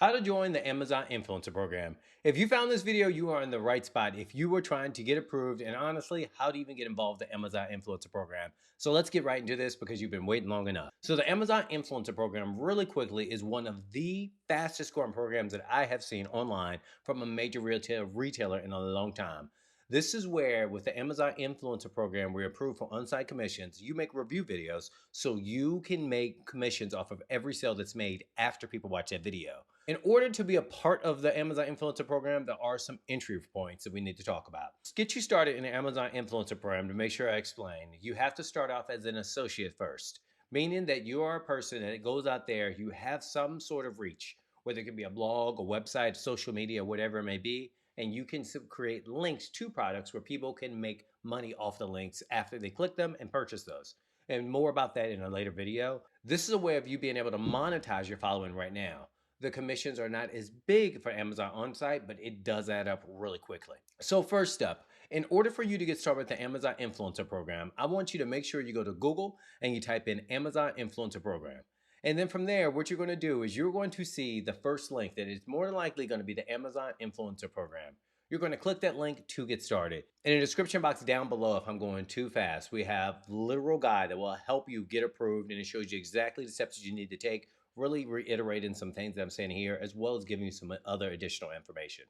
How to join the Amazon Influencer Program. If you found this video, you are in the right spot if you were trying to get approved, and honestly, how to even get involved in the Amazon Influencer Program. So let's get right into this because you've been waiting long enough. So the Amazon Influencer Program, really quickly, is one of the fastest growing programs that I have seen online from a major retailer in a long time. This is where, with the Amazon Influencer Program, we're approved for on-site commissions. You make review videos so you can make commissions off of every sale that's made after people watch that video. In order to be a part of the Amazon Influencer Program, there are some entry points that we need to talk about. To get you started in the Amazon Influencer Program, to make sure I explain, you have to start off as an associate first, meaning that you are a person that goes out there, you have some sort of reach, whether it could be a blog, a website, social media, whatever it may be, and you can create links to products where people can make money off the links after they click them and purchase those. And more about that in a later video. This is a way of you being able to monetize your following right now. The commissions are not as big for Amazon on-site, but it does add up really quickly. So first up, in order for you to get started with the Amazon Influencer Program, I want you to make sure you go to Google and you type in Amazon Influencer Program. And then from there, what you're going to do is you're going to see the first link that is more than likely going to be the Amazon Influencer Program. You're going to click that link to get started. In the description box down below, if I'm going too fast, we have the literal guide that will help you get approved, and it shows you exactly the steps that you need to take, really reiterating some things that I'm saying here, as well as giving you some other additional information.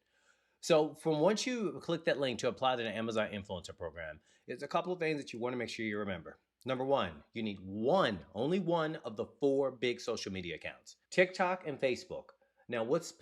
So from once you click that link to apply to the Amazon Influencer Program, there's a couple of things that you want to make sure you remember. Number one, you need only one of the 4 big social media accounts, TikTok and Facebook. Now, what's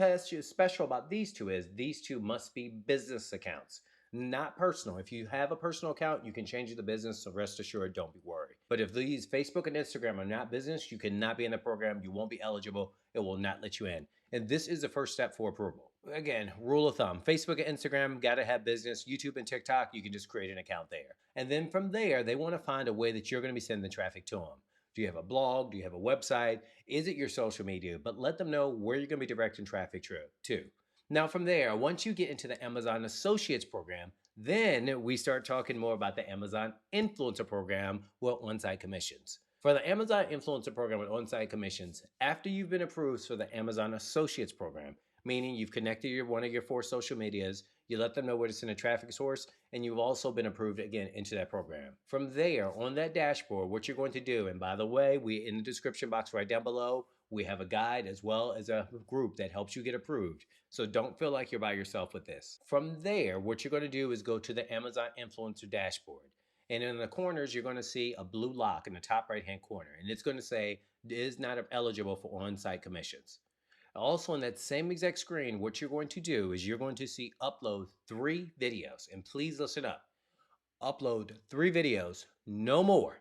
special about these two is these two must be business accounts, not personal. If you have a personal account, you can change it to business, so rest assured, don't be worried. But if these Facebook and Instagram are not business, you cannot be in the program. You won't be eligible. It will not let you in. And this is the first step for approval. Again, rule of thumb, Facebook and Instagram, got to have business. YouTube and TikTok, you can just create an account there. And then from there, they want to find a way that you're going to be sending the traffic to them. Do you have a blog? Do you have a website? Is it your social media? But let them know where you're going to be directing traffic to. Now from there, once you get into the Amazon Associates Program, then we start talking more about the Amazon Influencer Program with on-site commissions. For the Amazon Influencer Program with on-site commissions, after you've been approved for the Amazon Associates Program, meaning you've connected one of your 4 social medias, you let them know where to send a traffic source, and you've also been approved again into that program. From there, on that dashboard, what you're going to do, and by the way, in the description box right down below, we have a guide as well as a group that helps you get approved. So don't feel like you're by yourself with this. From there, what you're going to do is go to the Amazon Influencer dashboard. And in the corners, you're going to see a blue lock in the top right-hand corner. And it's going to say, is not eligible for on-site commissions. Also, on that same exact screen, what you're going to do is you're going to see upload 3 videos. And please listen up. Upload 3 videos, no more.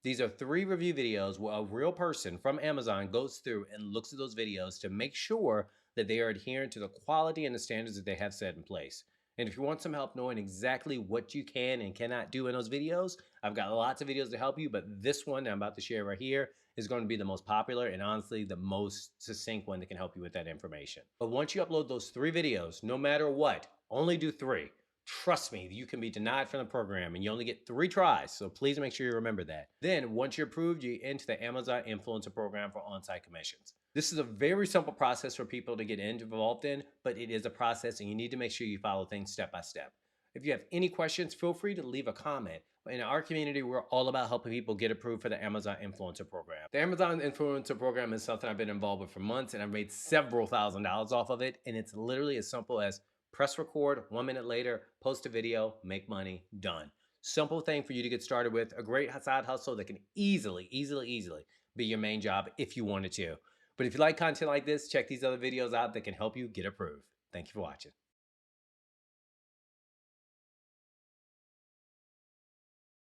These are 3 review videos where a real person from Amazon goes through and looks at those videos to make sure that they are adhering to the quality and the standards that they have set in place. And if you want some help knowing exactly what you can and cannot do in those videos, I've got lots of videos to help you, but this one that I'm about to share right here is going to be the most popular and honestly the most succinct one that can help you with that information. But once you upload those 3 videos, no matter what, only do 3. Trust me, you can be denied from the program and you only get 3 tries. So please make sure you remember that. Then once you're approved, you enter the Amazon Influencer Program for on-site commissions. This is a very simple process for people to get involved in, but it is a process and you need to make sure you follow things step by step. If you have any questions, feel free to leave a comment. In our community, we're all about helping people get approved for the Amazon Influencer Program. The Amazon Influencer Program is something I've been involved with for months and I've made several $1,000s off of it. And it's literally as simple as press record, 1 minute later, post a video, make money, done. Simple thing for you to get started with, a great side hustle that can easily be your main job if you wanted to. But if you like content like this, check these other videos out that can help you get approved. Thank you for watching.